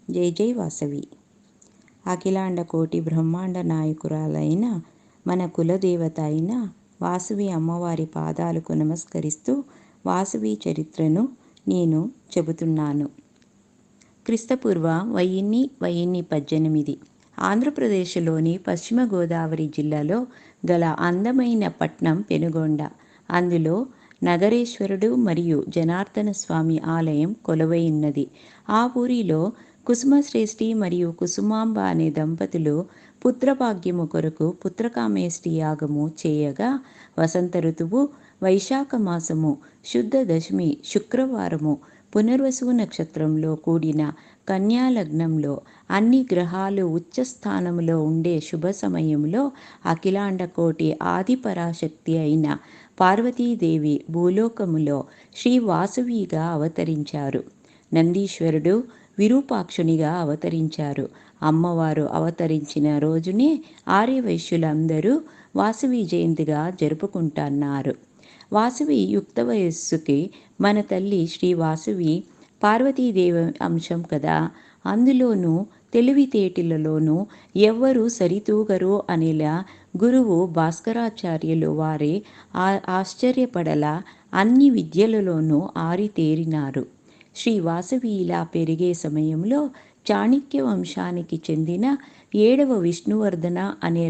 జై జై వాసవి. అఖిలాండ కోటి బ్రహ్మాండ నాయకురాలైన మన కులదేవత అయిన వాసవి అమ్మవారి పాదాలకు నమస్కరిస్తూ వాసవి చరిత్రను నేను చెబుతున్నాను. క్రీస్తుపూర్వ 1018 ఆంధ్రప్రదేశ్లోని పశ్చిమ గోదావరి జిల్లాలో గల అందమైన పట్నం పెనుగొండ. అందులో నగరేశ్వరుడు మరియు జనార్దన స్వామి ఆలయం కొలువై ఉన్నది. ఆ ఊరిలో కుసుమశ్రేష్ఠి మరియు కుసుమాంబ అనే దంపతులు పుత్రభాగ్యము కొరకు పుత్రకామేష్టి యాగము చేయగా వసంత ఋతువు వైశాఖ మాసము శుద్ధ దశమి శుక్రవారము పునర్వసు నక్షత్రంలో కూడిన కన్యాలగ్నంలో అన్ని గ్రహాలు ఉచ్చస్థానములో ఉండే శుభ సమయంలో అఖిలాండ కోటి ఆదిపరాశక్తి అయిన పార్వతీదేవి భూలోకములో శ్రీ వాసవిగా అవతరించారు. నందీశ్వరుడు విరూపాక్షునిగా అవతరించారు. అమ్మవారు అవతరించిన రోజునే ఆర్యవైశ్యులందరూ వాసవి జయంతిగా జరుపుకుంటున్నారు. వాసవి యుక్త వయస్సుకి మన తల్లి శ్రీ వాసవి పార్వతీదేవి అంశం కదా. అందులోనూ తెలివితేటలలోనూ ఎవ్వరూ సరితూగరు అనేలా గురువు భాస్కరాచార్యులు వారి ఆశ్చర్యపడలా అన్ని విద్యలలోనూ ఆరితేరినారు. శ్రీ వాసవి ఇలా పెరిగే సమయంలో చాణక్య వంశానికి చెందిన 7వ విష్ణువర్ధన అనే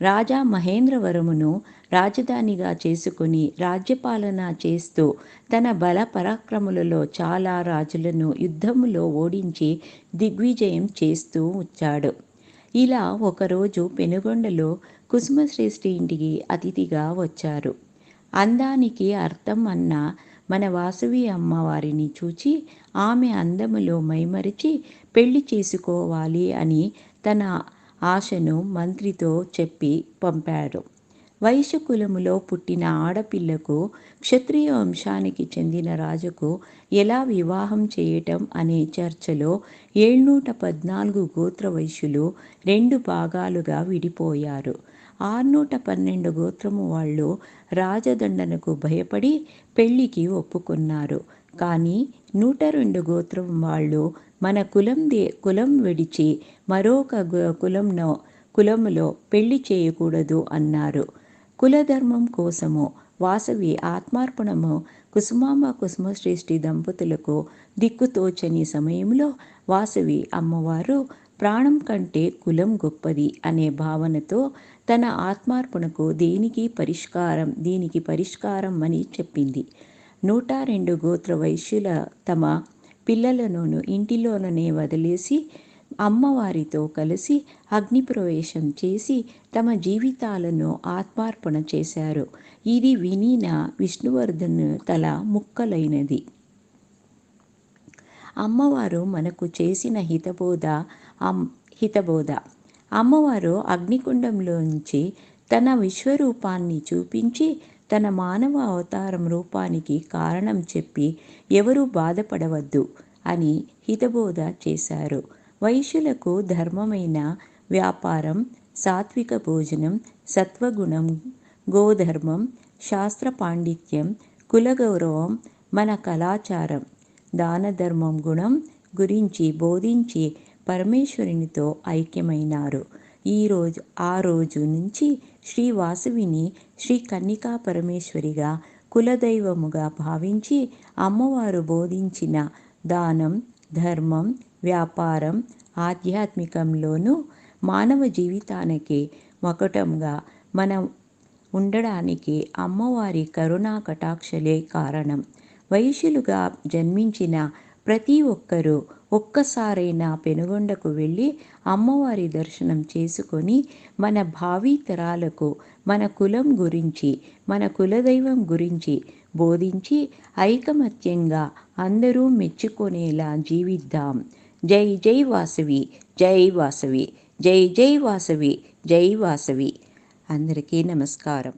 రాజా మహేంద్రవరమును రాజధానిగా చేసుకుని రాజ్యపాలన చేస్తూ తన బల పరాక్రములలో చాలా రాజులను యుద్ధములో ఓడించి దిగ్విజయం చేస్తూ వచ్చాడు. ఇలా ఒకరోజు పెనుగొండలో కుసుమశ్రేష్ఠి ఇంటికి అతిథిగా వచ్చారు. అందానికి అర్థం అన్న మన వాసవి అమ్మవారిని చూచి ఆమె అందములో మైమరిచి పెళ్లి చేసుకోవాలి అని తన ఆశను మంత్రితో చెప్పి పంపాడు. వైశ్య కులములో పుట్టిన ఆడపిల్లకు క్షత్రియ వంశానికి చెందిన రాజుకు ఎలా వివాహం చేయటం అనే చర్చలో 714 గోత్ర వైశ్యులు 2 భాగాలుగా విడిపోయారు. 612 గోత్రము వాళ్ళు రాజదండనకు భయపడి పెళ్లికి ఒప్పుకున్నారు. కానీ 102 గోత్రం వాళ్ళు మన కులం విడిచి మరొక కులములో పెళ్లి చేయకూడదు అన్నారు. కులధర్మం కోసము వాసవి ఆత్మార్పణము కుసుమాంబ కుసుమశ్రేష్ఠి దంపతులకు దిక్కుతోచని సమయంలో వాసవి అమ్మవారు ప్రాణం కంటే కులం గొప్పది అనే భావనతో తన ఆత్మార్పణకు దీనికి పరిష్కారం అని చెప్పింది. 102 గోత్ర వైశ్యుల తమ పిల్లలను ఇంటిలోనే వదిలేసి అమ్మవారితో కలిసి అగ్నిప్రవేశం చేసి తమ జీవితాలను ఆత్మార్పణ చేశారు. ఇది వినిన విష్ణువర్ధను తల ముక్కలైనది. అమ్మవారు మనకు చేసిన హితబోధ. అమ్మవారు అగ్నికుండంలోంచి తన విశ్వరూపాన్ని చూపించి తన మానవ అవతారం రూపానికి కారణం చెప్పి ఎవరూ బాధపడవద్దు అని హితబోధ చేశారు. వైశ్యులకు ధర్మమైన వ్యాపారం, సాత్విక భోజనం, సత్వగుణం, గోధర్మం, శాస్త్ర పాండిత్యం, కులగౌరవం, మన కళాచారం, దానధర్మం గుణం గురించి బోధించి పరమేశ్వరునితో ఐక్యమైనారు. ఆ రోజు నుంచి శ్రీ వాసవిని శ్రీ కన్నికా పరమేశ్వరిగా కులదైవముగా భావించి అమ్మవారు బోధించిన దానం, ధర్మం, వ్యాపారం, ఆధ్యాత్మికంలోనూ మానవ జీవితానికి మకుటంగా మనం ఉండడానికి అమ్మవారి కరుణా కటాక్షలే కారణం. వైశ్యులుగా జన్మించిన ప్రతి ఒక్కరూ ఒక్కసారైనా పెనుగొండకు వెళ్ళి అమ్మవారి దర్శనం చేసుకొని మన భావి తరాలకు మన కులం గురించి, మన కులదైవం గురించి బోధించి ఐకమత్యంగా అందరూ మెచ్చుకునేలా జీవిద్దాం. జై జై వాసవి, జై వాసవి, జై జై వాసవి, జై వాసవి. అందరికీ నమస్కారం.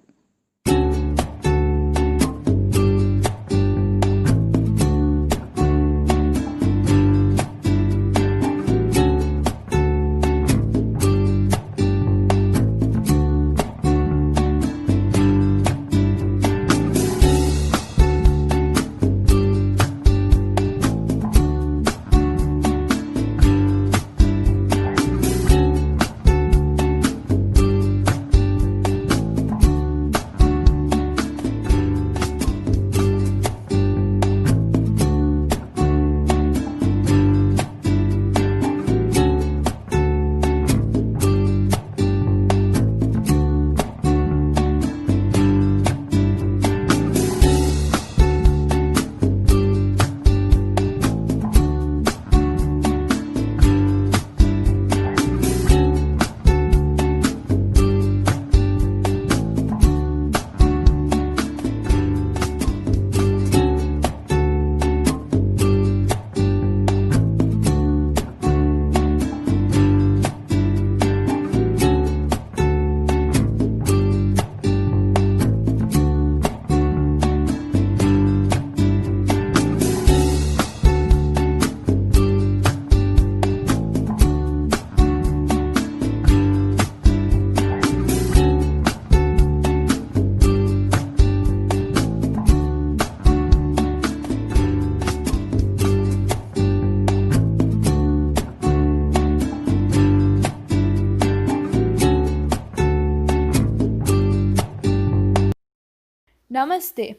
Namaste.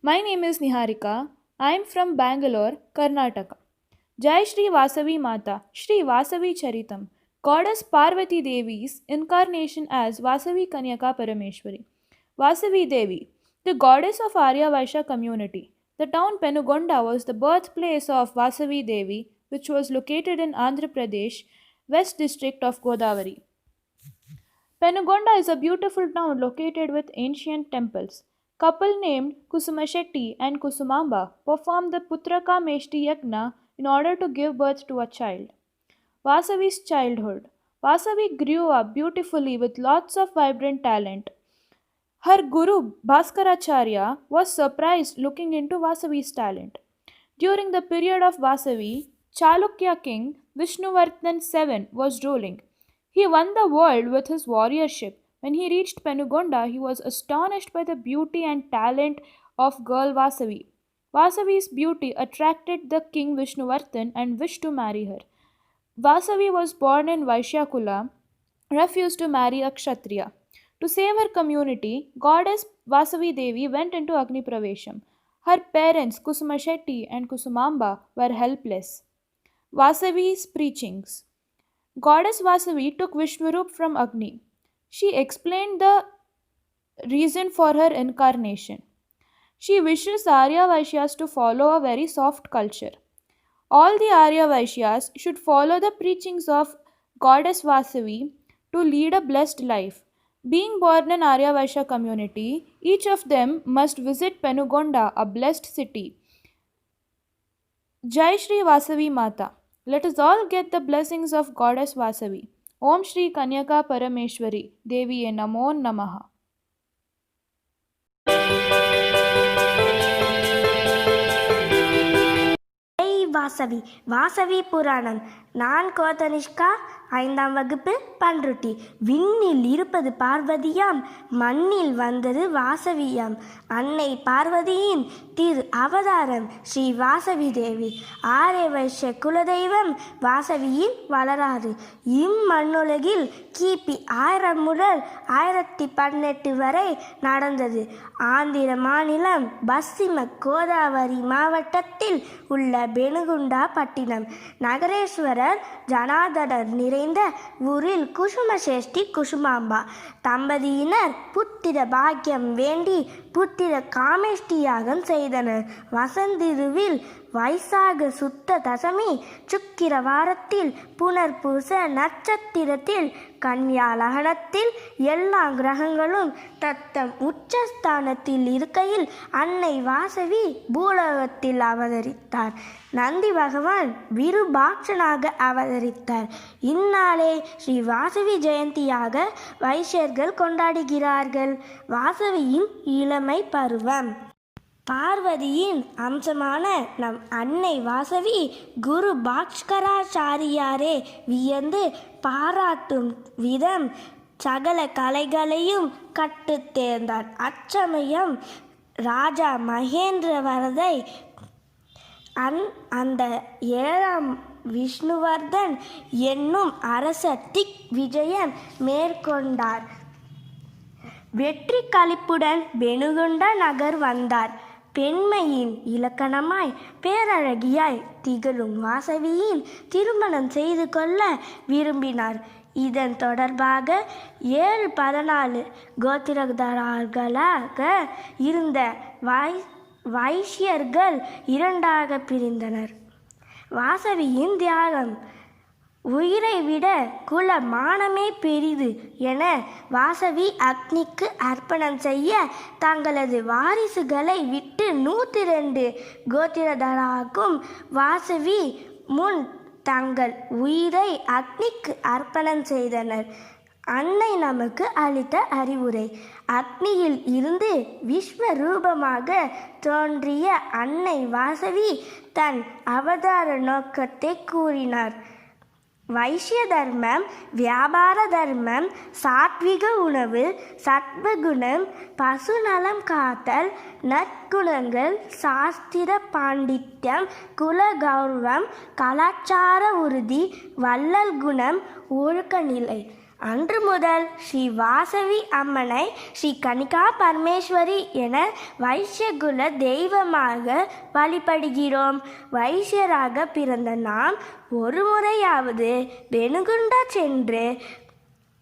My name is Niharika. I am from Bangalore, Karnataka. Jai Shri Vasavi Mata, Shri Vasavi Charitam, Goddess Parvati Devi's incarnation as Vasavi Kanyaka Parameshwari. Vasavi Devi, the goddess of Arya Vaishya community. The town Penugonda was the birthplace of Vasavi Devi, which was located in Andhra Pradesh, West District of Godavari. Penugonda is a beautiful town located with ancient temples. Couple named Kusumashetty and Kusumamba performed the Putraka Meshti Yagna in order to give birth to a child. Vasavi's childhood. Vasavi grew up beautifully with lots of vibrant talent. Her guru Bhaskaracharya was surprised looking into Vasavi's talent. During the period of Vasavi, Chalukya king Vishnuvardhan VII was ruling. He won the world with his warriorship. When he reached Penugonda, he was astonished by the beauty and talent of girl Vasavi. Vasavi's beauty attracted the king Vishnuvardhan and wished to marry her. Vasavi was born in Vaishyakula, refused to marry a Kshatriya. To save her community, goddess Vasavi Devi went into Agni Pravesham. Her parents, Kusumashetty and Kusumamba, were helpless. Vasavi's preachings. Goddess Vasavi took Vishwarup from Agni. She explained the reason for her incarnation. She wishes Arya Vaishyas to follow a very soft culture. All the Arya Vaishyas should follow the preachings of Goddess Vasavi to lead a blessed life. Being born in Arya Vaishya community, each of them must visit Penugonda, a blessed city. Jai Shri Vasavi Mata. Let us all get the blessings of Goddess Vasavi. Om Shri Kanyaka Parameshwari Devi Namo Namaha. Vasavi Vasavi புராணம். நான் கோதனிஷ்கா, 5ஆம் வகுப்பு, பன்ருட்டி. விண்ணில் இருப்பது பார்வதியாம், மண்ணில் வந்தது வாசவியாம். அன்னை பார்வதியின் திரு அவதாரம் ஸ்ரீ வாசவி தேவி. ஆரிய வைஷ்ய குலதெய்வம் வாசவியின் வளராறு. இம்மண்ணுலகில் கிபி 1000 முதல் 1018 வரை நடந்தது. ஆந்திர மாநிலம் பஸ்ஸிம கோதாவரி மாவட்டத்தில் உள்ள பெனுகுண்டா பட்டினம். நகரேஸ்வரர் ஜனார்தனர் நிறைந்த ஊரில் குசுமசேஷ்டி குசுமாம்பா தம்பதியினர் புத்திர பாக்கியம் வேண்டி புத்திர காமேஷ்டி யாகம் செய்தனர். வசந்திருவில் வைசாக சுத்த தசமி சுக்கிர வாரத்தில் புனர்பூச நட்சத்திரத்தில் கன்யா லக்னத்தில் எல்லா கிரகங்களும் தத்தம் உச்சஸ்தானத்தில் இருக்கையில் அன்னை வாசவி பூலோகத்தில் அவதரித்தார். நந்தி பகவான் விருபாட்சனாக அவதரித்தார். இந்நாளே ஸ்ரீ வாசவி ஜெயந்தியாக வைஷ்யர்கள் கொண்டாடுகிறார்கள். வாசவியின் இளமை பருவம். பார்வதியின் அம்சமான நம் அன்னை வாசவி குரு பாஸ்கராச்சாரியாரே வியந்து பாராட்டும் விதம் சகல கலைகளையும் கற்றுத் தேர்ந்தார். அச்சமயம் ராஜா மகேந்திரவரதை அந்த 7ஆம் விஷ்ணுவர்தன் என்னும் அரசர் திக் விஜயம் மேற்கொண்டார். வெற்றி களிப்புடன் பெனுகுண்ட நகர் வந்தார். பெண்மையின் இலக்கணமாய் பேரழகியாய் திகழும் வாசவியின் திருமணம் செய்து கொள்ள விரும்பினார். இதன் தொடர்பாக 7-14 கோத்திரதாரர்களாக இருந்த வைஷ்யர்கள் 2ஆக பிரிந்தனர். வாசவியின் தியாகம். உயிரை விட குல மானமே பெரிது என வாசவி அக்னிக்கு அர்ப்பணம் செய்ய தங்களது வாரிசுகளை விட்டு 102 கோத்திரதாராக்கும் வாசவி முன் தங்கள் உயிரை அக்னிக்கு அர்ப்பணம் செய்தனர். அன்னை நமக்கு அளித்த அறிவுரை. அக்னியில் இருந்து விஸ்வரூபமாக தோன்றிய அன்னை வாசவி தன் அவதார நோக்கத்தை கூறினார். வைஷ்ய தர்மம், வியாபார தர்மம், சாத்விக உணவு, சத்வகுணம், பசுநலம் காத்தல், நற்குணங்கள், சாஸ்திர பாண்டித்யம், குல கௌரவம், கலாச்சார உறுதி, வள்ளல் குணம், ஒழுக்க நிலை அன்று முதல் ஸ்ரீ வாசவி அம்மனை ஸ்ரீ கனிகா பரமேஸ்வரி என வைஷ்யகுல தெய்வமாக வழிபடுகிறோம். வைஷ்யராக பிறந்த நாம் ஒரு முறையாவது வெணுகுண்டா சென்று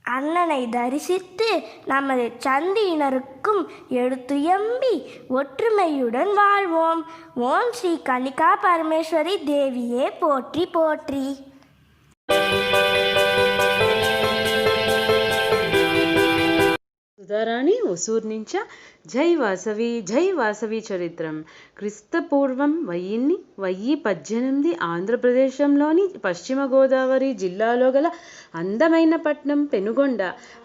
அண்ணனை தரிசித்து நமது சந்தியினருக்கும் எடுத்துயம்பி ஒற்றுமையுடன் வாழ்வோம். ஓம் ஸ்ரீ கனிகா பரமேஸ்வரி தேவியே போற்றி போற்றி. సుధారాణి ఒసూరు నుంచా జై వాసవి చరిత్రం. క్రిస్తపూర్వం 1018 ఆంధ్రప్రదేశంలోని పశ్చిమ గోదావరి జిల్లాలో గల అందమైన పట్నం పెనుగొండ.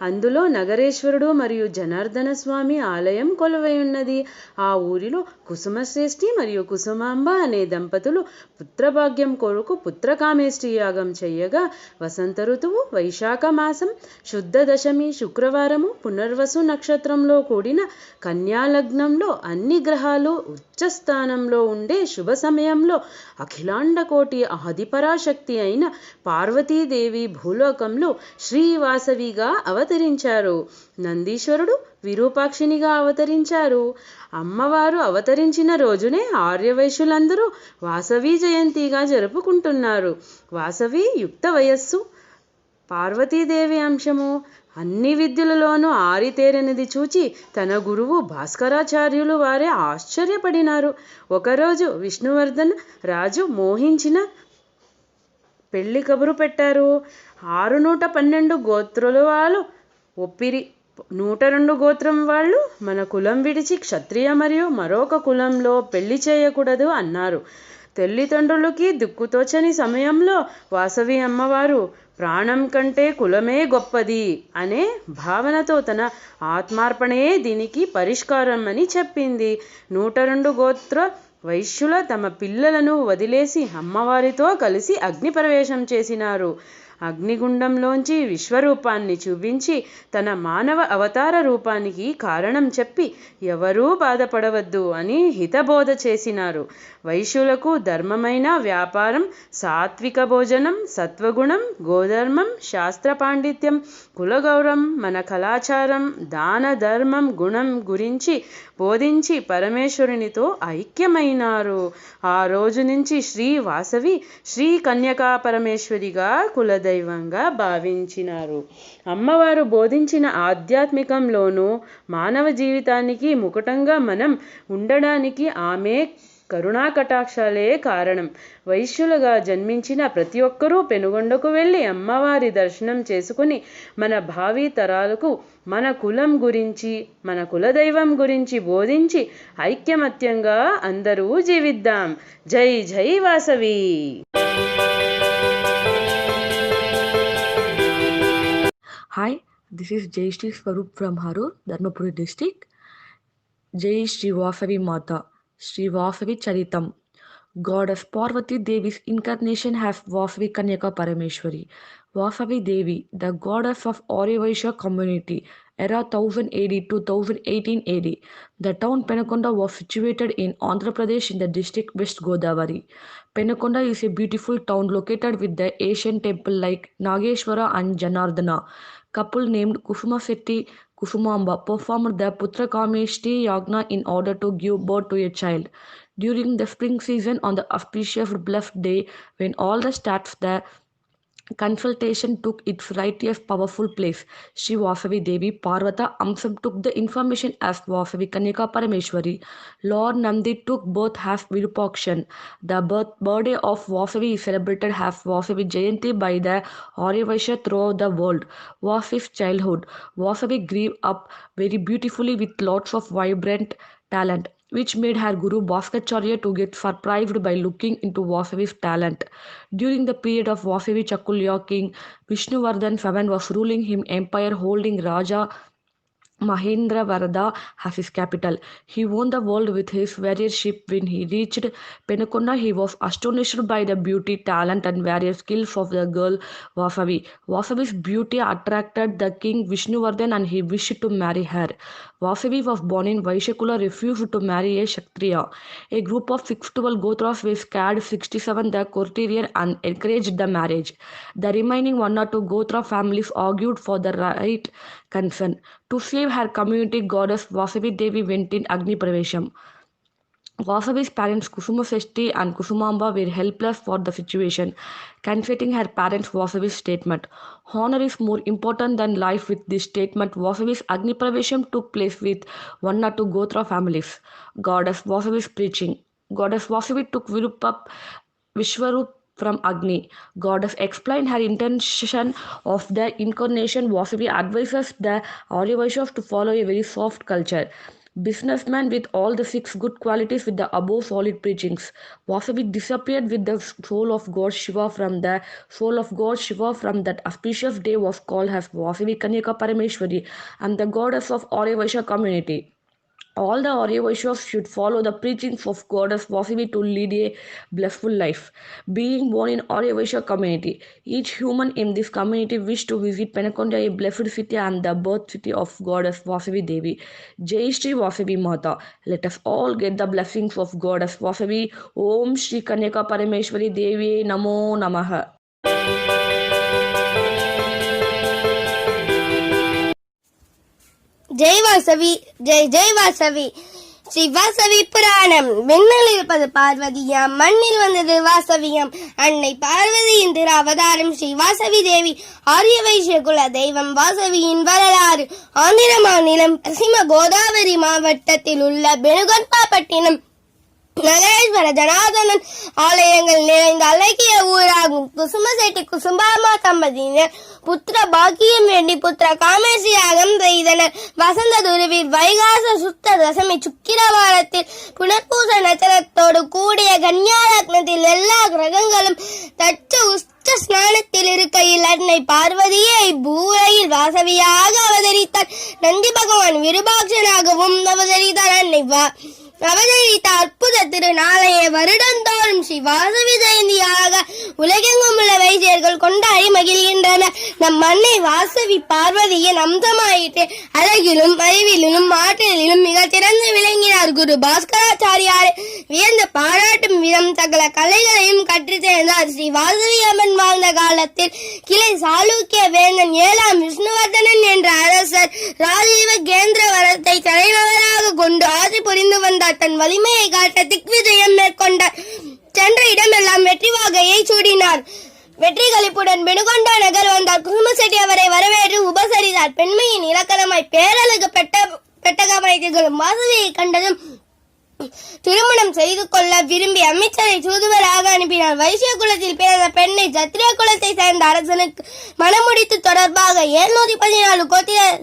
అందులో నగరేశ్వరుడు మరియు జనార్దన స్వామి ఆలయం కొలువై ఉన్నది. ఆ ఊరిలో కుసుమశ్రేష్ఠి మరియు కుసుమాంబ అనే దంపతులు పుత్రభాగ్యం కొరకు పుత్రకామేష్టి యాగం చెయ్యగా వసంత ఋతువు వైశాఖ మాసం శుద్ధ దశమి శుక్రవారము పునర్వసు నక్షత్రంలో కూడిన కన్యాలగ్నంలో అన్ని గ్రహాలు ఉచ్చస్థానంలో ఉండే శుభ సమయంలో అఖిలాండ కోటి ఆదిపరాశక్తి అయిన పార్వతీదేవి భూలోకంలో శ్రీవాసవిగా అవతరించారు. నందీశ్వరుడు విరూపాక్షినిగా అవతరించారు. అమ్మవారు అవతరించిన రోజునే ఆర్యవైశ్యులందరూ వాసవి జయంతిగా జరుపుకుంటున్నారు. వాసవి యుక్త వయస్సు, పార్వతీదేవి అంశము, అన్ని విద్యలలోనూ ఆరితేరనిది చూచి తన గురువు భాస్కరాచార్యులు వారే ఆశ్చర్యపడినారు. ఒకరోజు విష్ణువర్ధన్ రాజు మోహించిన పెళ్లి కబురు పెట్టారు. 612 గోత్రుల వాళ్ళు ఒప్పిరి. 102 గోత్రం వాళ్ళు మన కులం విడిచి క్షత్రియ మరియు మరొక కులంలో పెళ్లి చేయకూడదు అన్నారు. తల్లిదండ్రులకి దిక్కుతోచని సమయంలో వాసవి అమ్మవారు ప్రాణం కంటే కులమే గొప్పది అనే భావనతో తన ఆత్మార్పణే దీనికి పరిష్కారం అని చెప్పింది. 102 గోత్ర వైశ్యుల తమ పిల్లలను వదిలేసి అమ్మవారితో కలిసి అగ్నిప్రవేశం చేసినారు. అగ్నిగుండంలోంచి విశ్వరూపాన్ని చూపించి తన మానవ అవతార రూపానికి కారణం చెప్పి ఎవరూ బాధపడవద్దు అని హితబోధ చేసినారు. వైశ్యులకు ధర్మమైన వ్యాపారం, సాత్విక భోజనం, సత్వగుణం, గోధర్మం, శాస్త్ర పాండిత్యం, కులగౌరవం, మన కళాచారం, దాన ధర్మం గుణం గురించి బోధించి పరమేశ్వరునితో ఐక్యమైనారు. ఆ రోజు నుంచి శ్రీ వాసవి శ్రీ కన్యకా పరమేశ్వరిగా కులదైవంగా భావించినారు. అమ్మవారు బోధించిన ఆధ్యాత్మికంలోనూ మానవ జీవితానికి ముకుటంగా మనం ఉండడానికి ఆమె కరుణా కటాక్షాలే కారణం. వైశ్యులుగా జన్మించిన ప్రతి ఒక్కరూ పెనుగొండకు వెళ్ళి అమ్మవారి దర్శనం చేసుకుని మన భావి తరాలకు మన కులం గురించి, మన కులదైవం గురించి బోధించి ఐక్యమత్యంగా అందరూ జీవిద్దాం. జై జై Vasavi. Hi, this is Jai Shri Swarup from Harur, Dharmapuri district. Jai Shri Vasavi Mata, Shri Vasavi Charitam. Goddess Parvati Devi's incarnation as Vasavi Kanyaka Parameshwari. Vasavi Devi, the goddess of Arya-Vaishya community, era 1000 AD to 1018 AD. The town Penukonda was situated in Andhra Pradesh in the district West Godavari. Penukonda is a beautiful town located with the ancient temple like Nageshwara and Janardana. Couple named Kusuma Setti Kusumamba performed the Putra Kameshti Yagna in order to give birth to a child. During the spring season on the auspicious blessed day when all the stars the consultation took its righteous powerful place, Shri Vasavi Devi Parvata Amsam took the information as Vasavi Kanyaka Parameshwari. Lord Nandi took birth as Virupakshan. The birthday of Vasavi is celebrated as Vasavi Jayanti by the Arya-Vaishya throughout the world. Vasavi's childhood. Vasavi grew up very beautifully with lots of vibrant talent, which made her Guru Bhaskacharya to get surprised by looking into Vasavi's talent. During the period of Vasavi Chakulya king Vishnuvardhan VII was ruling him empire holding Raja Mahendravarada as his capital. He won the world with his warriorship. When he reached Penukonda, he was astonished by the beauty, talent, and warrior skills of the girl Vasavi. Vasavi's beauty attracted the king Vishnuvardhan and he wished to marry her. Vasavi was born in Vaishakula, refused to marry a Kshatriya. A group of 612 Gotras were scared 67 the courtier and encouraged the marriage. The remaining 1 or 2 Gotra families argued for the right concern. To save her community, goddess Vasavi Devi went in Agni Pravesham. Vasavi's parents Kusuma Seshti and Kusumamba were helpless for the situation, confronting her parents Vasavi's statement. Honor is more important than life. With this statement, Vasavi's Agni Pravesham took place with 1 or 2 Gotra families. Goddess Vasavi's preaching. Goddess Vasavi took Vishwarup from Agni. Goddess explained her intention of the incarnation. Vasavi advises the Aryavaishyas to follow a very soft culture. Businessman with all the 6 good qualities with the above solid preachings. Vasavi disappeared with the soul of God Shiva from the soul of God Shiva from that auspicious day was called as Vasavi Kanyaka Parameshwari and the goddess of Aryavaishya community. All the Aryavaishyas should follow the preachings of goddess Vasavi to lead a blissful life. Being born in Aryavaishya community, each human in this community wished to visit Penukonda, a blessed city and the birth city of goddess Vasavi Devi. Jai Shri Vasavi Mata. Let us all get the blessings of goddess Vasavi. Om Shri Kanyaka Parameshwari Devi Namo Namaha. Jai Vasavi, Jai Jai Vasavi. Sri Vasavi புராணம். விண்ணில் இருப்பது பார்வதியாம், மண்ணில் வந்தது வாசவியாம். அன்னை பார்வதியின் திரு அவதாரம் ஸ்ரீ வாசவி தேவி. ஆரிய வைசிய குல தெய்வம் வாசவியின் வரலாறு. ஆந்திர மாநிலம் பசிம கோதாவரி மாவட்டத்தில் உள்ள பெனுகொண்டாப்பட்டினம் நகரேஸ்வர ஜனார்தனன் ஆலயங்கள் நிறைந்த அழகிய ஊராகும். குசுமசெட்டி குசும்பாமா தம்பதியினர் புத்திர பாக்கியம் வேண்டி புத்திர காமேசி யாகம் செய்தனர். வசந்த துருவில் வைகாச சுத்த தசமி சுக்கிரவாரத்தில் புனர்பூச நட்சத்திரத்தோடு கூடிய கன்னியாலக்னத்தில் எல்லா கிரகங்களும் தட்ச உச்ச ஸ்நானத்தில் இருக்கையில் அன்னை பார்வதியை பூரையில் வாசவியாக அவதரித்தார். நந்தி பகவான் விருபாட்சனாகவும் அவதரித்தார். அன்னை அவதரித்த அற்புத திருநாளைய வருடந்தோறும் ஸ்ரீ வாசவி ஜெயந்தியாக உலகெங்கும் உள்ள வைசியர்கள் கொண்டாடி மகிழ்கின்றனர். நம் அன்னை வாசவி பார்வதியின் அம்சமாயிற்று. அழகிலும் அறிவிலும் ஆற்றலிலும் மிக சிறந்து விளங்கினார். குரு பாஸ்கராச்சாரியாரை வியந்து பாராட்டும் விதம் சகல கலைகளையும் கற்று சேர்ந்தார். ஸ்ரீ வாசவி அம்மன் வாழ்ந்த காலத்தில் கிளை சாளுக்கிய வேந்தன் 7ஆம் விஷ்ணுவர்தனன் என்ற அரசர் ராஜீவ கேந்திரவரத்தை தலைநகராக கொண்டு ஆட்சி புரிந்து வந்தார். தன் வலிமையை காட்ட திக்விஜயம் மேற்கொண்டார். சென்ற இடமெல்லாம் வெற்றி வாகையை சூடினார். வெற்றி களிப்புடன் பெனுகொண்டா நகர் வந்தார். குசுமசெட்டி அவரை வரவேற்று உபசரித்தார். பெண்மையின் இலக்கணமாய் பேரழகு பெட்டகமாய் திகழும் வாசவியை கண்டதும் திருமணம் செய்து கொள்ள விரும்பி அமைச்சரை தூதுவராக அனுப்பினார். வைசிய குலத்தில் பிறந்த பெண்ணை சத்திரிய குலத்தை சேர்ந்த அரசனுக்கு மணமுடித்து தொடர்பாக 714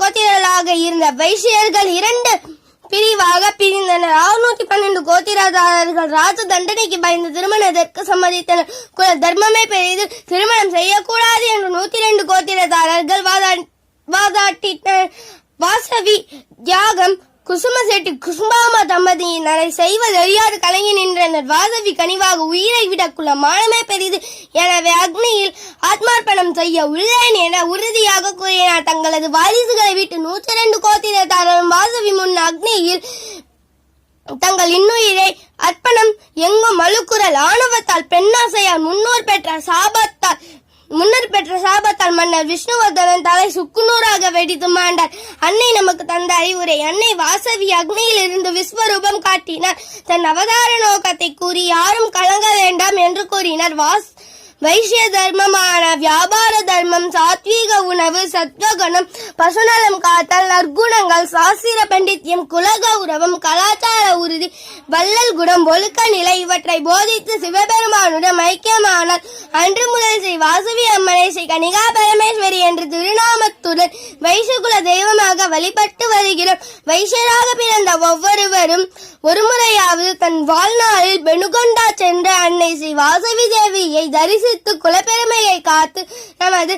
கோத்திரர்களாக இருந்த வைசியர்கள் 2 பிரிவாக பிரிந்தனர். 612 கோத்திரதாரர்கள் ராஜ தண்டனைக்கு பயந்து திருமணத்திற்கு சம்மதித்தனர். குல தர்மமே பெரிது, திருமணம் செய்யக்கூடாது என்று 102 கோத்திரதாரர்கள் வாதாட்டினர். வாசவி யாகம் குசுமசெட்டி குசும்பாமா தம்பதியினரை செய்வது அறியாது கலங்கி நின்றனர். வாசவி கனிவாக உயிரை விட குல மானமே பெரிது, எனவே அக்னியில் ஆத்மார்ப்பணம் செய்ய உள்ளேன் என உறுதியாக கூறினார். தங்களது வாரிசுகளை விட்டு 102 கோத்திரத்தாரும் வாசவி முன் அக்னியில் தங்கள் இன்னுயிரை அர்ப்பணம் எங்கும் அழுக்குறல் ஆணவத்தால் பெண்ணாசையால் முன்னர் பெற்ற சாபத்தால் மன்னர் விஷ்ணுவர்தனன் தலை சுக்குநூறாக வெடித்து மாண்டார். அன்னை நமக்கு தந்த அறிவுரை. அன்னை வாசவி அக்னியில் இருந்து விஸ்வரூபம் காட்டினார். தன் அவதார நோக்கத்தை கூறி யாரும் கலங்க வேண்டாம் என்று கூறினார். வைசிய தர்மமான வியாபார தர்மம், சாத்வீக உணவு, சத்வகுணம், பசுநலம் காத்தல், நற்குணங்கள், சாஸ்திர பண்டித்யம், குல கௌரவம், கலாச்சார உறுதி, வள்ளல் குணம், ஒழுக்க நிலை இவற்றை போதித்து சிவபெருமானுடன் ஐக்கியமானார். அன்று முதல் ஸ்ரீ வாசவி அம்மனை ஸ்ரீ கனிகா பரமேஸ்வரி என்று திருநாமத்துடன் வைசியகுல தெய்வமாக வழிபட்டு வருகிறோம். வைசியராக பிறந்த ஒவ்வொருவரும் ஒருமுறையாவது தன் வாழ்நாளில் பெனுகொண்டா சென்ற அன்னை ஸ்ரீ வாசவி தேவியை தரிசி நேசித்து குலப்பெருமையை காத்து நமது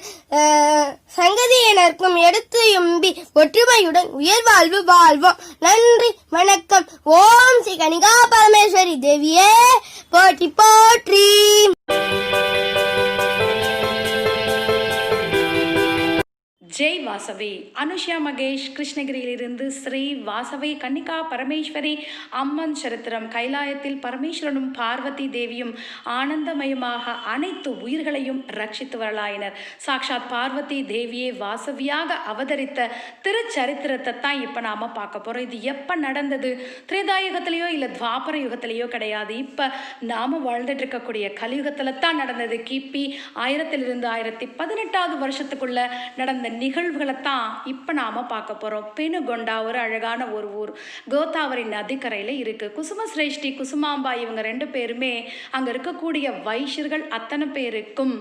சங்கதியினருக்கும் எடுத்து எம்பி ஒற்றுமையுடன் உயர்வாழ்வு வாழ்வோம். நன்றி, வணக்கம். ஓம் ஸ்ரீ கனிகா பரமேஸ்வரி தேவியே போற்றி போற்றி. ஜெய் வாசவி. அனுஷா மகேஷ், கிருஷ்ணகிரியிலிருந்து. ஸ்ரீ வாசவி கன்னிகா பரமேஸ்வரி அம்மன் சரித்திரம். கைலாயத்தில் பரமேஸ்வரனும் பார்வதி தேவியும் ஆனந்தமயமாக அனைத்து உயிர்களையும் ரட்சித்து வரலாயினர். சாக்ஷாத் பார்வதி தேவியே வாசவியாக அவதரித்த திருச்சரித்திரத்தை தான் இப்போ நாம் பார்க்க போகிறோம். இது எப்போ நடந்தது? திரேதாயுகத்திலேயோ இல்லை துவாபர யுகத்திலேயோ கிடையாது. இப்போ நாம் வாழ்ந்துட்டு இருக்கக்கூடிய கலியுகத்தில் தான் நடந்தது. கிபி 1000 1018 வருஷத்துக்குள்ள நடந்த நிகழ்வுகளைத்தான் இப்போ நாம் பார்க்க போகிறோம். பெனுகொண்டா ஒரு அழகான ஒரு ஊர், கோதாவரி நதிக்கரையில் இருக்குது. குசுமசிரேஷ்டி, குசுமாம்பா இவங்க 2 பேருமே அங்கே இருக்கக்கூடிய வைஷ்யர்கள் அத்தனை பேருக்கும்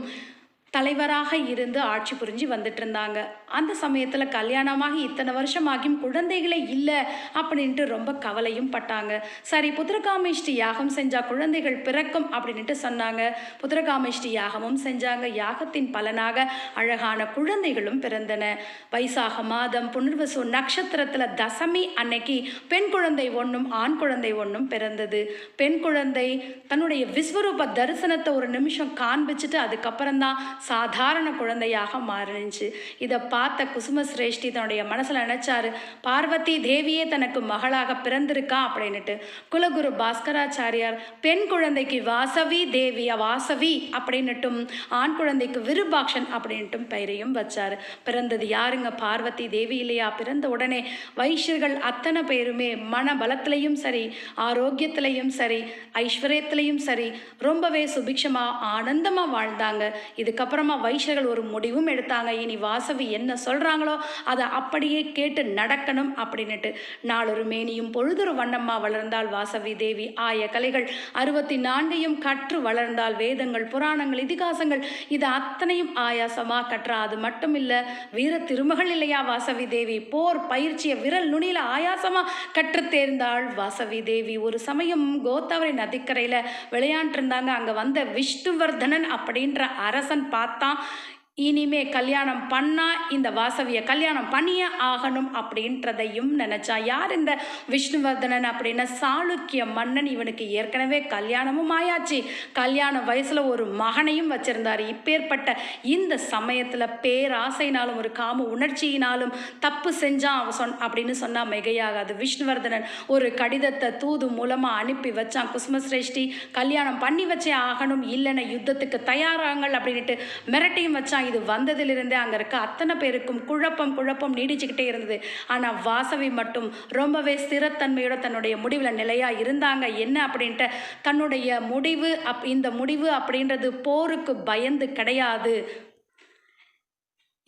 தலைவராக இருந்து ஆட்சி புரிஞ்சு வந்துட்டு இருந்தாங்க. அந்த சமயத்தில் கல்யாணமாகி இத்தனை வருஷமாகியும் குழந்தைகளே இல்லை அப்படின்ட்டு ரொம்ப கவலையும் பட்டாங்க. சரி, புத்திரகாமேஷ்டி யாகம் செஞ்சால் குழந்தைகள் பிறக்கும் அப்படின்ட்டு சொன்னாங்க. புத்திரகாமேஷ்டி யாகமும் செஞ்சாங்க. யாகத்தின் பலனாக அழகான குழந்தைகளும் பிறந்தன. வைசாக மாதம் புனர்வசு நட்சத்திரத்தில் தசமி அன்னைக்கு பெண் குழந்தை ஒன்றும் ஆண் குழந்தை ஒன்றும் பிறந்தது. பெண் குழந்தை தன்னுடைய விஸ்வரூப தரிசனத்தை ஒரு நிமிஷம் காண்பிச்சுட்டு அதுக்கப்புறம்தான் சாதாரண குழந்தையாக மாறினுச்சு. இதை பார்த்த குசுமசிரேஷ்டி தன்னுடைய மனசில் நினைச்சாரு, பார்வதி தேவியே தனக்கு மகளாக பிறந்திருக்கா அப்படின்னுட்டு. குலகுரு பாஸ்கராச்சாரியார் பெண் குழந்தைக்கு வாசவி தேவியா வாசவி அப்படின்னுட்டும் ஆண் குழந்தைக்கு விருபாக்ஷன் அப்படின்ட்டும் பெயரையும் வச்சாரு. பிறந்தது யாருங்க? பார்வதி தேவி இல்லையா? பிறந்த உடனே வைஷ்யர்கள் அத்தனை பேருமே மன பலத்திலையும் சரி, ஆரோக்கியத்திலையும் சரி, ஐஸ்வர்யத்திலையும் சரி ரொம்பவே சுபிக்ஷமா ஆனந்தமா வாழ்ந்தாங்க. இதுக்கப்புறமா வைஷ்யர்கள் ஒரு முடிவும் எடுத்தாங்க. இனி வாசவி என்ன சொல்றாங்களோ அதை அப்படியே கேட்டு நடக்கணும் அப்படின்னுட்டு. நாளொரு மேனியும் பொழுதொரு வண்ணம்மா வளர்ந்தால் வாசவி தேவி. ஆய கலைகள் 64 கற்று வளர்ந்தால் வேதங்கள், புராணங்கள், இதிகாசங்கள் இது அத்தனையும் ஆயாசமா கற்றா. அது மட்டும் இல்ல, வீர திருமகள் இல்லையா வாசவி தேவி? போர் பயிற்சியை விரல் நுனியில ஆயாசமா கற்று தேர்ந்தாள் வாசவி தேவி. ஒரு சமயம் கோதாவரி நதிக்கரையில விளையாண்டு இருந்தாங்க. அங்க வந்த விஷ்ணுவர்தனன் அப்படின்ற அரசன் பார்த்தான், இனிமே கல்யாணம் பண்ணா இந்த வாசவியை கல்யாணம் பண்ணியே ஆகணும் அப்படின்றதையும் நினைச்சா. யார் இந்த விஷ்ணுவர்தனன் அப்படின்னா சாளுக்கிய மன்னன். இவனுக்கு ஏற்கனவே கல்யாணமும் ஆயாச்சு, கல்யாண வயசுல ஒரு மகனையும் வச்சிருந்தாரு. இப்பேற்பட்ட இந்த சமயத்துல பேராசைனாலும் ஒரு காம உணர்ச்சியினாலும் தப்பு செஞ்சான் அப்படின்னு சொன்னா மிகையாகாது. விஷ்ணுவர்தனன் ஒரு கடிதத்தை தூது மூலமா அனுப்பி வச்சான். குசுமசிரேஷ்டி கல்யாணம் பண்ணி வச்சே ஆகணும், இல்லைன்னா யுத்தத்துக்கு தயாராங்கள் அப்படின்ட்டு மிரட்டியும் வச்சான். இது வந்ததிலிருந்தே அங்கே இருக்க அத்தனை பேருக்கும் குழப்பம் நீடிச்சுக்கிட்டே இருந்தது. ஆனால் வாசவி மட்டும் ரொம்பவே ஸ்திரத்தன்மையோட தன்னுடைய முடிவில் நிலையாக இருந்தாங்க. என்ன அப்படின்ட்டு தன்னுடைய முடிவு இந்த முடிவு அப்படின்றது போருக்கு பயந்து கிடையாது.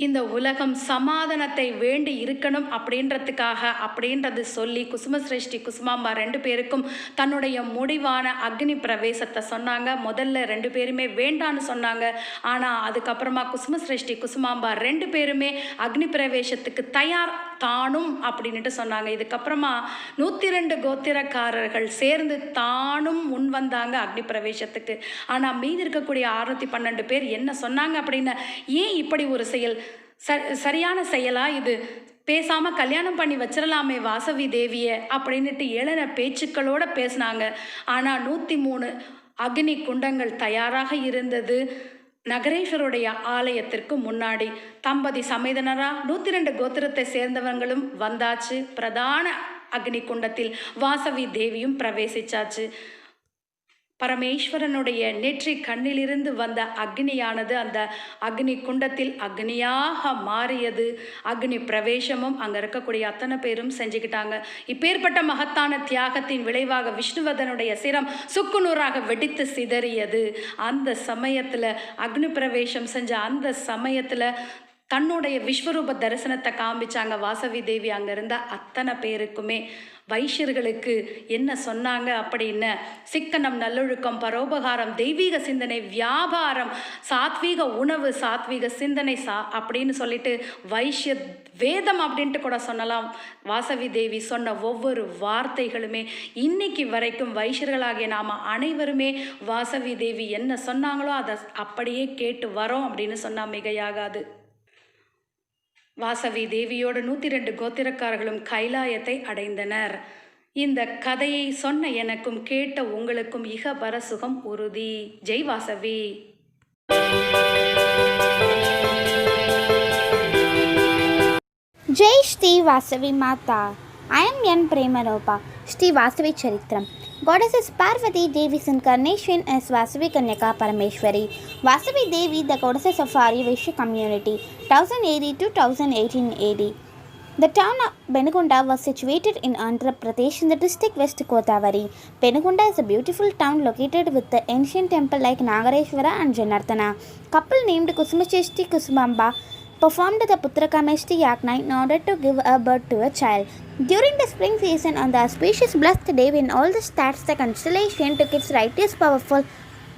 இந்த உலகம் சமாதானத்தை வேண்டி இருக்கணும் அப்படின்றது சொல்லி குசுமசிரேஷ்டி குசுமாம்பா 2 பேருக்கும் தன்னுடைய முடிவான அக்னி பிரவேசத்தை சொன்னாங்க. முதல்ல 2 பேருமே வேண்டான்னு சொன்னாங்க. ஆனால் அதுக்கப்புறமா குசுமசிரேஷ்டி குசுமாம்பா 2 பேருமே அக்னி பிரவேசத்துக்கு தயார் தானும் அப்படின்ட்டு சொன்னாங்க. இதுக்கப்புறமா 102 கோத்திரக்காரர்கள் சேர்ந்து தானும் முன் வந்தாங்க அக்னி பிரவேசத்துக்கு. ஆனால் மீதி இருக்கக்கூடிய 612 பேர் என்ன சொன்னாங்க அப்படின்னா, ஏன் இப்படி ஒரு செயல்? சரியான செயலா இது? பேசாம கல்யாணம் பண்ணி வச்சிடலாமே வாசவி தேவியை அப்படின்னுட்டு ஏளன பேச்சுக்களோட பேசினாங்க. ஆனால் 103 அக்னி குண்டங்கள் தயாராக இருந்தது நகரேஸ்வருடைய ஆலயத்திற்கு முன்னாடி. தம்பதி சமேதனரா 102 கோத்திரத்தை சேர்ந்தவங்களும் வந்தாச்சு. பிரதான அக்னி குண்டத்தில் வாசவி தேவியும் பிரவேசிச்சாச்சு. பரமேஸ்வரனுடைய நெற்றி கண்ணிலிருந்து வந்த அக்னியானது அந்த அக்னி குண்டத்தில் அக்னியாக மாறியது. அக்னி பிரவேசமும் அங்கே இருக்கக்கூடிய அத்தனை பேரும் செஞ்சுக்கிட்டாங்க. இப்பேற்பட்ட மகத்தான தியாகத்தின் விளைவாக விஷ்ணுவர்தனுடைய சிரம் சுக்குநூறாக வெடித்து சிதறியது. அந்த சமயத்தில் அக்னி பிரவேசம் செஞ்ச அந்த சமயத்தில் தன்னுடைய விஸ்வரூப தரிசனத்தை காமிச்சாங்க வாசவி தேவி. அங்கே இருந்த அத்தனை பேருக்குமே வைஷ்யர்களுக்கு என்ன சொன்னாங்க அப்படின்னு, சிக்கனம், நல்லொழுக்கம், பரோபகாரம், தெய்வீக சிந்தனை, வியாபாரம், சாத்வீக உணவு, சாத்வீக சிந்தனை அப்படின்னு சொல்லிட்டு வைஷ்ய வேதம் அப்படின்ட்டு கூட சொல்லலாம். வாசவி தேவி சொன்ன ஒவ்வொரு வார்த்தைகளுமே இன்னைக்கு வரைக்கும் வைஷ்யர்களாகிய நாம் அனைவருமே வாசவி தேவி என்ன சொன்னாங்களோ அதை அப்படியே கேட்டு வரோம் அப்படின்னு சொன்னால் மிகையாகாது. வாசவி தேவியோடு 102 கோத்திரக்காரர்களும் கைலாயத்தை அடைந்தனர். இந்த கதையை சொன்ன எனக்கும் கேட்ட உங்களுக்கும் இகபர சுகம் உறுதி. ஜெய் வாசவி. ஜெய் ஸ்ரீ வாசவி மாதா. I am N. Premaropa. Sri Vasavi Charitram. Goddesses Parvati Devi's incarnation as Vasavi Kanyaka Parameshwari. Vasavi Devi, the goddesses of Aryaveshya community, 1080 to 1018 AD. The town of Penugunda was situated in Andhra Pradesh in the district West Godavari. Penugunda is a beautiful town located with the ancient temple like Nagareshwara and Janardhana. Couple named Kusumacheshti Kusumamba performed the Putrakameshti Yagna in order to give a birth to a child. During the spring season, on the auspicious blessed day when all the stars, the constellation took its righteous powerful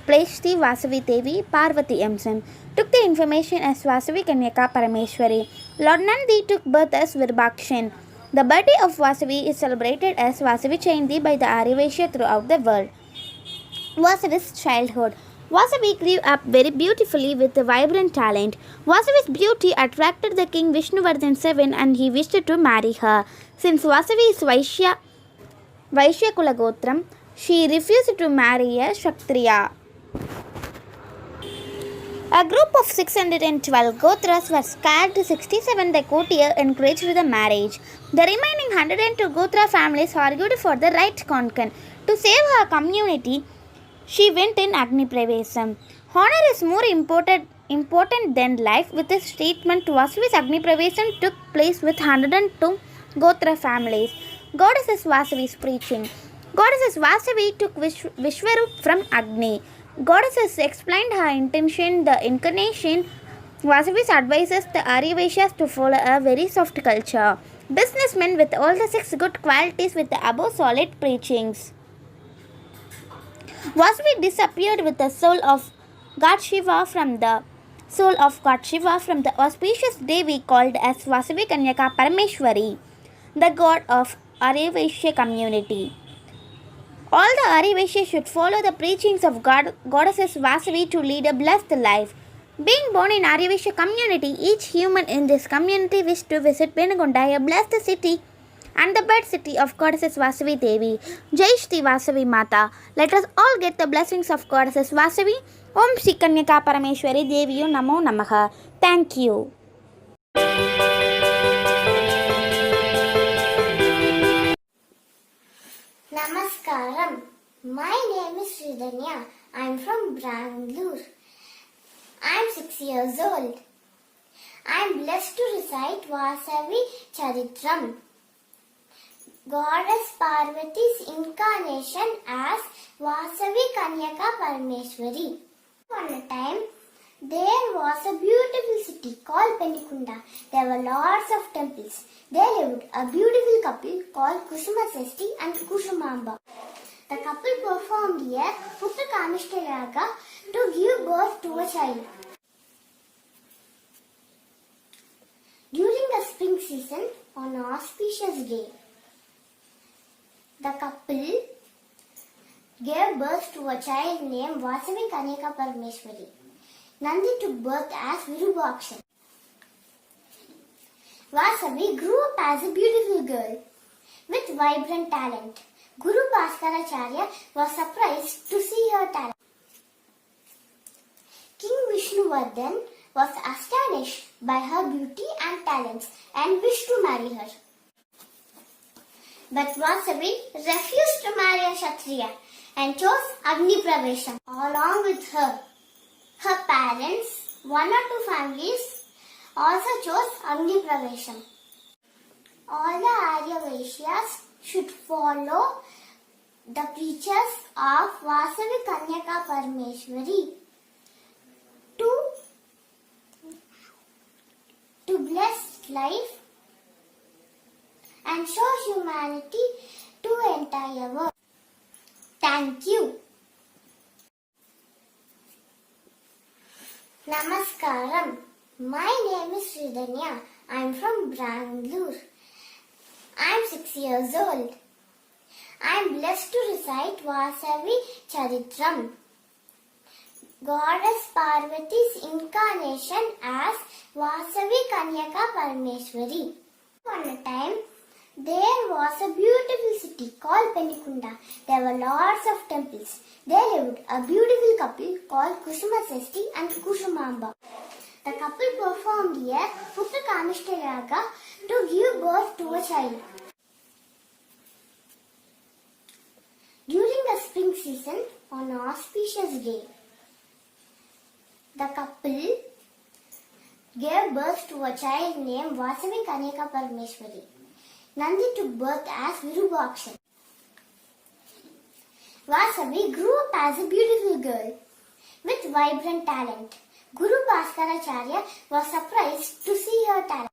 place, Sri Vasavi Devi Parvati Emson took the information as Vasavi Kanyaka Parameshwari. Lord Nandi took birth as Virbakshan. The birthday of Vasavi is celebrated as Vasavi Jayanti by the Aryaveshya throughout the world. Vasavi's childhood. Vasavi grew up very beautifully with a vibrant talent. Vasavi's beauty attracted the king Vishnuvardhan VII and he wished to marry her. Since Vasavi is Vaishya Kulagotram, she refused to marry a Kshatriya. A group of 612 Gotras were scattered to 67. The courtier encouraged the marriage. The remaining 102 Gotra families argued for the right concubine. To save her community, she went in Agni Pravesam. Honor is more important than life. With this statement, Vasavi's Agni Pravesam took place with 102 Gotra families. Goddesses Vasavi's preaching. Goddesses Vasavi took Vishwarup from Agni. Goddesses explained her intention, the incarnation. Vasavi advises the Aryavyashyas to follow a very soft culture. Businessmen with all the 6 good qualities with the above solid preachings. Vasavi disappeared with the soul of God Shiva from the auspicious Devi called as Vasavi Kanyaka Parameshwari, the god of Aryaveshya community. All the Aryaveshya should follow the preachings of goddesses Vasavi to lead a blessed life. Being born in Aryaveshya community, each human in this community wished to visit Penugunda, a blessed city and the birth city of goddesses Vasavi Devi. Jai Shri Vasavi Mata. Let us all get the blessings of goddesses Vasavi. Om Shri Kanyaka Parameshwari Deviyo Namo Namaha. Thank you. Namaskaram. My name is Sridhanya. I am from Bangalore. I am 6 years old. I am blessed to recite Vasavi Charitram. Goddess Parvati's incarnation as Vasavi Kanyaka Parameshwari. One time, there was a beautiful city called Penugunda. There were lots of temples. There lived a beautiful couple called Kusumacheshti and Kusumamba. The couple performed a Putrakameshti Yaga to give birth to a child. During the spring season, on an auspicious day, the couple gave birth to a child named Vasavi Kanyaka Parameshwari. Nandi took birth as Virubakshan. Vasavi grew up as a beautiful girl with vibrant talent. Guru Bhaskaracharya was surprised to see her talent. King Vishnuvardhan was astonished by her beauty and talents and wished to marry her. But Vasavi refused to marry a Kshatriya and chose Agni Pravesham along with her. Her parents, 1 or 2 families, also chose Agni Pravesham. All the Aryavyashyas should follow the preachers of Vasavi Kanyaka Parameshwari to bless life and show humanity to entire world. Thank you. Namaskaram. My name is Sridhanya. I am from Bangalore. I am 6 years old. I am blessed to recite Vasavi Charitram. Goddess Parvati's incarnation as Vasavi Kanyaka Parameshwari. On a time, there was a beautiful city called Penikunda. There were lots of temples. There lived a beautiful couple called Kusuma Sesti and Kusumamba. The couple performed a Putrakamishta Yaga to give birth to a child. During the spring season, on an auspicious day, the couple gave birth to a child named Vasavi Kanyaka Parameshwari. Nandi took birth as Virupaksha. Vasavi grew up as a beautiful girl with vibrant talent. Guru Bhaskaracharya was surprised to see her talent.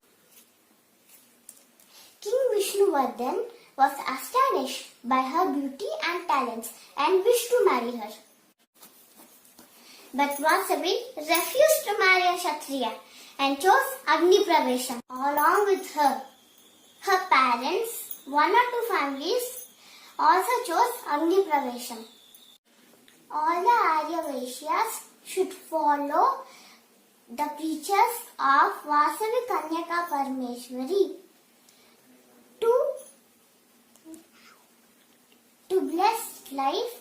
King Vishnuvardhan was astonished by her beauty and talents and wished to marry her. But Vasavi refused to marry a Kshatriya and chose Agni Pravesha along with her. Her parents, one or two families, also chose Agni Pravesham. All the Arya Vaishyas should follow the preachers of Vasavi Kanyaka Parameshwari to bless life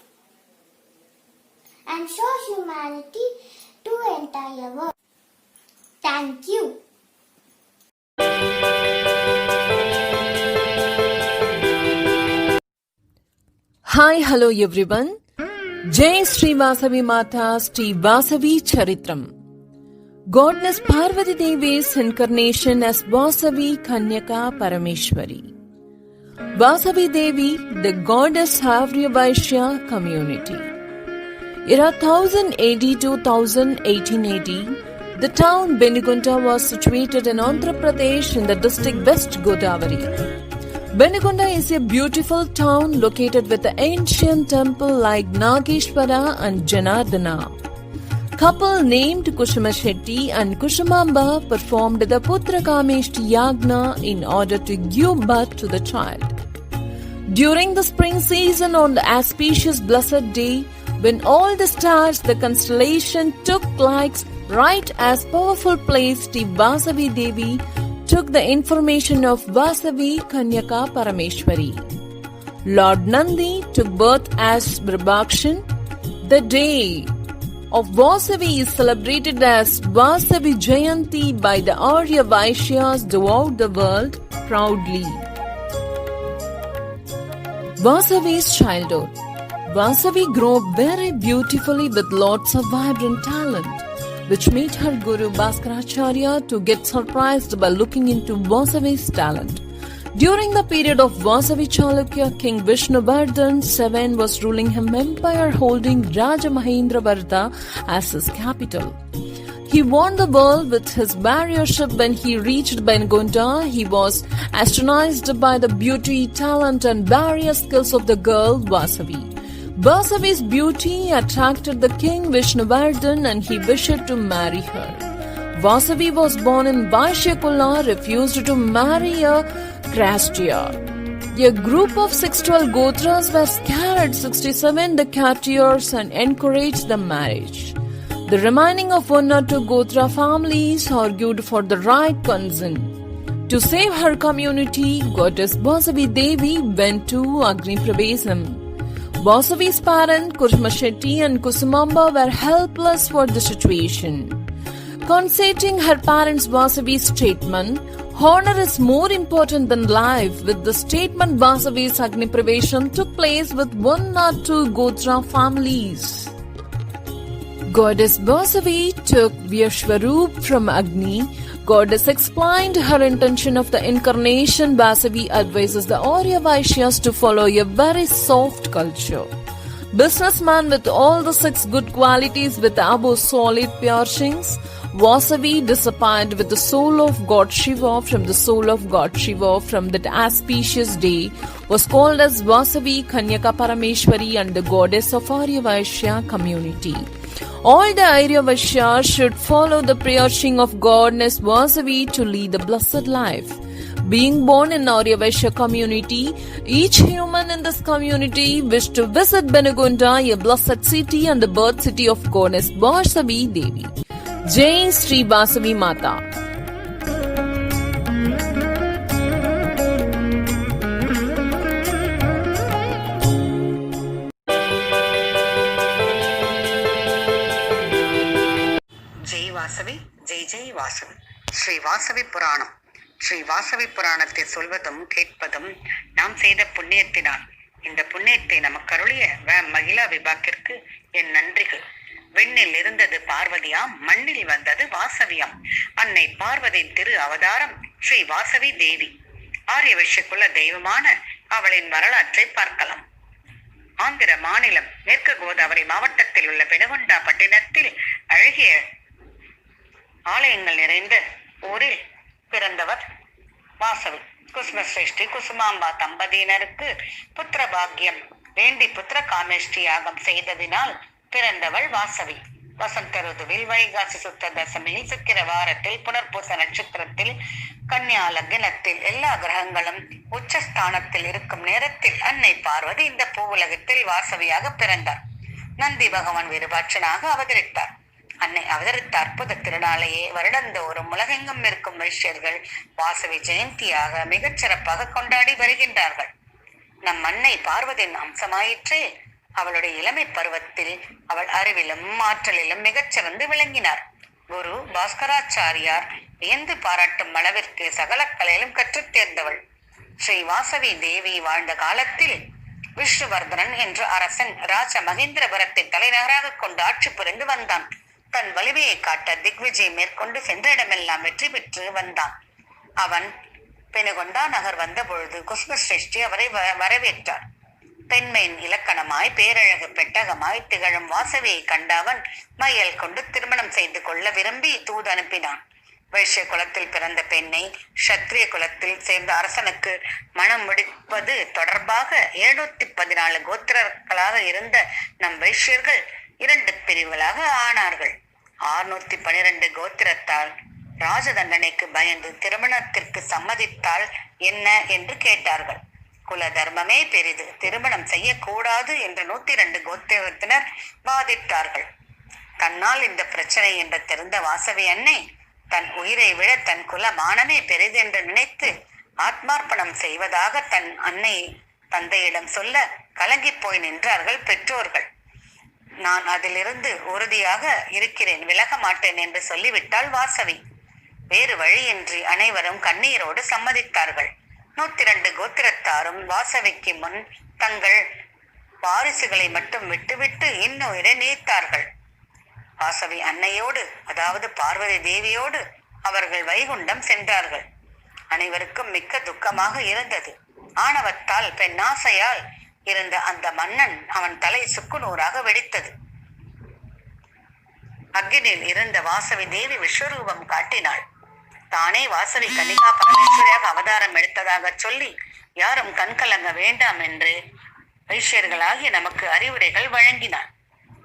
and show humanity to entire world. Thank you. Hi, hello everyone. Jai Sri Vasavi Mata, Sri Vasavi Charitram. Goddess Parvati Devi's incarnation as Vasavi Kanyaka Parameshwari. Vasavi Devi, the goddess of the Vaishya community. Era 1000 AD to 1800 AD, the town Benigunta was situated in Andhra Pradesh in the district West Godavari. Benigunda is a beautiful town located with an ancient temple like Nageshwara and Janardana. Couple named Kusuma Shetty and Kusumamba performed the Putrakameshti Yagna in order to give birth to the child. During the spring season on the auspicious blessed day, when all the stars, the constellation took lights right as powerful placed Vasavi Devi took the information of Vasavi Kanyaka Parameshwari. Lord Nandi took birth as Virupakshan. The day of Vasavi is celebrated as Vasavi Jayanti by the Arya Vaishyas throughout the world proudly. Vasavi's childhood. Vasavi grew up very beautifully with lots of vibrant talent, which made her Guru Bhaskaracharya to get surprised by looking into Vasavi's talent. During the period of Vasavi Chalukya, King Vishnuvardhan II was ruling him empire holding Rajamahendravarta as his capital. He won the world with his warriorship. When he reached Benigunta, he was astonished by the beauty, talent and various skills of the girl Vasavi. Vasavi's beauty attracted the king Vishnuvardhan and he wished to marry her. Vasavi was born in Vaishya Kula, refused to marry a Kshatriya. A group of 612 Gotras were scared 67 the courtiers and encouraged the marriage. The remaining of 1 or 2 Gotra families argued for the right consent. To save her community, Goddess Vasavi Devi went to Agni Pravesam. Vasavi's parents, Kusuma Shetty and Kusumamba, were helpless for the situation. Constating her parents' Vasavi's statement, honor is more important than life, with the statement Vasavi's Agni Pravesham took place with 1 or 2 Gotra families. Goddess Vasavi took Vyashwarup from Agni. Goddess explained her intention of the incarnation. Vasavi advises the Arya Vaishyas to follow a very soft culture. Businessman with all the 6 good qualities with the above solid piercings, Vasavi disappeared with the soul of God Shiva from the soul of God Shiva from that auspicious day, was called as Vasavi Kanyaka Parameshwari and the goddess of Aryavaishya community. All the Aryavaishyas should follow the piercing of goddess Vasavi to lead a blessed life. Being born in Aryavaishya community, each human in this community wished to visit Benegunda, a blessed city and the birth city of goddess Vasavi Devi. Jai Shri Vasavi Mata. Jai Vasavi, Jai Jai Vasavi. Sri Vasavi புராணம். ஸ்ரீ வாசவி புராணத்தை சொல்வதும் கேட்பதும் நாம் செய்த புண்ணியத்தினால். இந்த புண்ணியத்தை நமக்கு அருளிய மகிழா விபாக்கிற்கு என் நன்றிகள். விண்ணில் இருந்தது பார்வதியாம், மண்ணில் வந்தது வாசவியாம். அன்னை பார்வதியின் திரு அவதாரம் ஸ்ரீ வாசவி தேவி. ஆரியவைஷ்யக்குள்ள தெய்வமான அவளின் வரலாற்றை பார்க்கலாம். ஆந்திர மாநிலம் மேற்கு கோதாவரி மாவட்டத்தில் உள்ள பெனுகொண்டா பட்டினத்தில் அழகிய ஆலயங்கள் நிறைந்த ஊரில் பிறந்தவர் வாசவி. குசுமஸ்ரேஷ்டி குசுமாம்பா தம்பதியினருக்கு புத்திர பாக்கியம் வேண்டி புத்திர காமேஷ்டி யாகம் செய்ததினால் பிறந்தவள் வாசவி. வசந்த ருதுவில் வைகாசி சுத்த தசமியில் சுக்கிர வாரத்தில் புனர்பூச நட்சத்திரத்தில் கன்னியா லக்னத்தில் எல்லா கிரகங்களும் உச்சஸ்தானத்தில் இருக்கும் நேரத்தில் அன்னை பார்வதி இந்த பூவுலகத்தில் வாசவியாக பிறந்தார். நந்தி பகவான் விருபாட்சனாக அவதரித்தார். அன்னை அவதரித்த அற்புத திருநாளையே வருடந்தோறும் உலகெங்கும் இருக்கும் வைஷ்யர்கள் வாசவி ஜெயந்தியாக மிகச் சிறப்பாக கொண்டாடி வருகின்றார்கள். நம் அன்னை பார்வதியின் அம்சமாயிற்றே. அவளுடைய இளமை பருவத்தில் அவள் அறிவிலும் ஆற்றலிலும் மிகச்சிறந்து விளங்கினார். குரு பாஸ்கராச்சாரியார் வியந்து பாராட்டும் அளவிற்கு சகல கலையிலும் கற்றுத் தேர்ந்தவள். ஸ்ரீ வாசவி தேவி வாழ்ந்த காலத்தில் விஷ்ணுவர்தனன் என்ற அரசன் ராஜ மகேந்திரபுரத்தை தலைநகராக கொண்டு ஆட்சி புரிந்து வந்தான். தன் வலிமையை காட்ட திக்விஜயம் மேற்கொண்டு சென்ற இடமெல்லாம் வெற்றி பெற்று வந்தான். அவன் பெனுகொண்டா நகர் வந்த பொழுது குசுமஸ்ரேஷ்டி அவரை வரவேற்றார். பெண்மையின் இலக்கணமாய் பேரழகு பெட்டகமாய் திகழும் வாசவியை கண்ட அவன் மையல் கொண்டு திருமணம் செய்து கொள்ள விரும்பி தூது அனுப்பினான். வைஷ்ய குலத்தில் பிறந்த பெண்ணை சத்திரிய குலத்தில் சேர்ந்த அரசனுக்கு மனம் முடிப்பது தொடர்பாக 714 கோத்திரர்களாக இருந்த நம் வைஷ்யர்கள் 2 பிரிவுகளாக ஆனார்கள். 612 கோத்திரத்தால் ராஜ தண்டனைக்கு பயந்து திருமணத்திற்கு சம்மதித்தால் என்ன என்று கேட்டார்கள். குல தர்மமே பெரிது, திருமணம் செய்யக்கூடாது என்று 102 கோத்திரத்தினர் வாதிட்டார்கள். தன்னால் இந்த பிரச்சனை என்று தெரிந்த வாசவி அன்னை தன் உயிரை விட தன் குல மானமே பெரிது என்று நினைத்து ஆத்மார்ப்பணம் செய்வதாக தன் அன்னை தந்தையிடம் சொல்ல கலங்கி போய் நின்றார்கள் பெற்றோர்கள். நான் அதிலிருந்து உறுதியாக இருக்கிறேன், விலக மாட்டேன் என்று சொல்லிவிட்டாள் வாசவி. வேறு வழியின்றி அனைவரும் கண்ணீரோடு சம்மதித்தார்கள். 102 கோத்திரத்தாரும் வாசவிக்கு முன் தங்கள் வாரிசுகளை மட்டும் விட்டுவிட்டு இன்னுயிரை நீத்தார்கள். வாசவி அன்னையோடு, அதாவது பார்வதி தேவியோடு அவர்கள் வைகுண்டம் சென்றார்கள். அனைவருக்கும் மிக்க துக்கமாக இருந்தது. ஆணவத்தால் பெண்ணாசையால் இருந்த அந்த மன்னன் அவன் தலை சுக்குநூறாக வெடித்தது. அக்னியில் இருந்த வாசவி தேவி விஸ்வரூபம் காட்டினாள். தானே வாசவி கன்னிகா பரமேஸ்வரியாக அவதாரம் எடுத்ததாக சொல்லி யாரும் கண்கலங்க வேண்டாம் என்று வைஷ்யர்களாகி நமக்கு அறிவுரைகள் வழங்கினார்.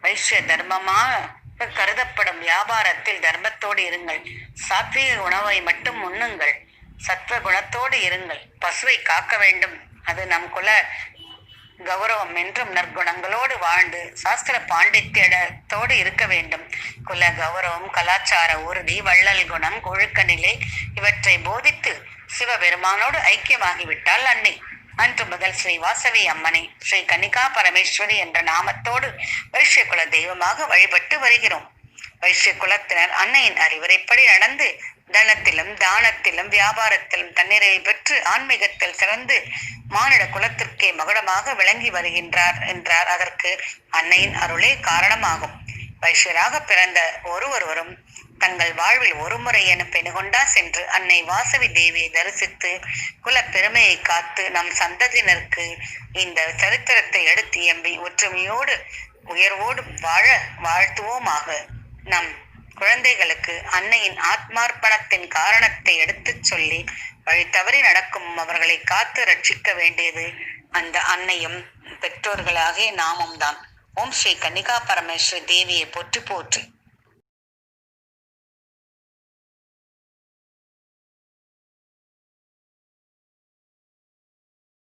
வைஷ்ய தர்மமாக கருதப்படும் வியாபாரத்தில் தர்மத்தோடு இருங்கள், சாத்வீக உணவை மட்டும் உண்ணுங்கள், சத்வ குணத்தோடு இருங்கள், பசுவை காக்க வேண்டும், அது நம் குல கௌரவம் என்றும் நற்குணங்களோடு வாழ்ந்து சாஸ்திர பாண்டித்யத்தோடு இருக்க வேண்டும். குல கௌரவம், கலாச்சார உறுதி, வள்ளல் குணம், ஒழுக்க நிலை இவற்றை போதித்து சிவபெருமானோடு ஐக்கியமாகிவிட்டாள் அன்னை. அன்று முதல் ஸ்ரீ வாசவி அம்மனை ஸ்ரீ கன்னிகா பரமேஸ்வரி என்ற நாமத்தோடு வைஷ்ய குல தெய்வமாக வழிபட்டு வருகிறோம். வைஷ்ய குலத்தினர் அன்னையின் அறிவுரைப்படி நடந்து தனத்திலும் தானத்திலும் வியாபாரத்திலும் தன்னிறைவை பெற்று ஆன்மீகத்தில் சிறந்து மானிட குலத்திற்கே மகுடமாக விளங்கி வருகின்றார் என்றார். அதற்கு அன்னையின் அருளே காரணமாகும். வைஷ்யராக பிறந்த ஒருவரும் தங்கள் வாழ்வில் ஒருமுறை என பெணுகொண்டா சென்று அன்னை வாசவி தேவியை தரிசித்து குல பெருமையை காத்து நம் சந்ததியினருக்கு இந்த சரித்திரத்தை எடுத்து எம்பி ஒற்றுமையோடு உயர்வோடு வாழ வாழ்த்துவோமாக. நம் குழந்தைகளுக்கு அன்னையின் ஆத்மார்ப்பணத்தின் காரணத்தை எடுத்துச் சொல்லி வழி தவறி நடக்கும் அவர்களை காத்து ரட்சிக்க வேண்டியது அந்த அன்னையும் பெற்றோர்களாகிய நாமும் தான். ஓம் ஸ்ரீ கன்னிகா பரமேஸ்வரி தேவியை போற்றி போற்றி.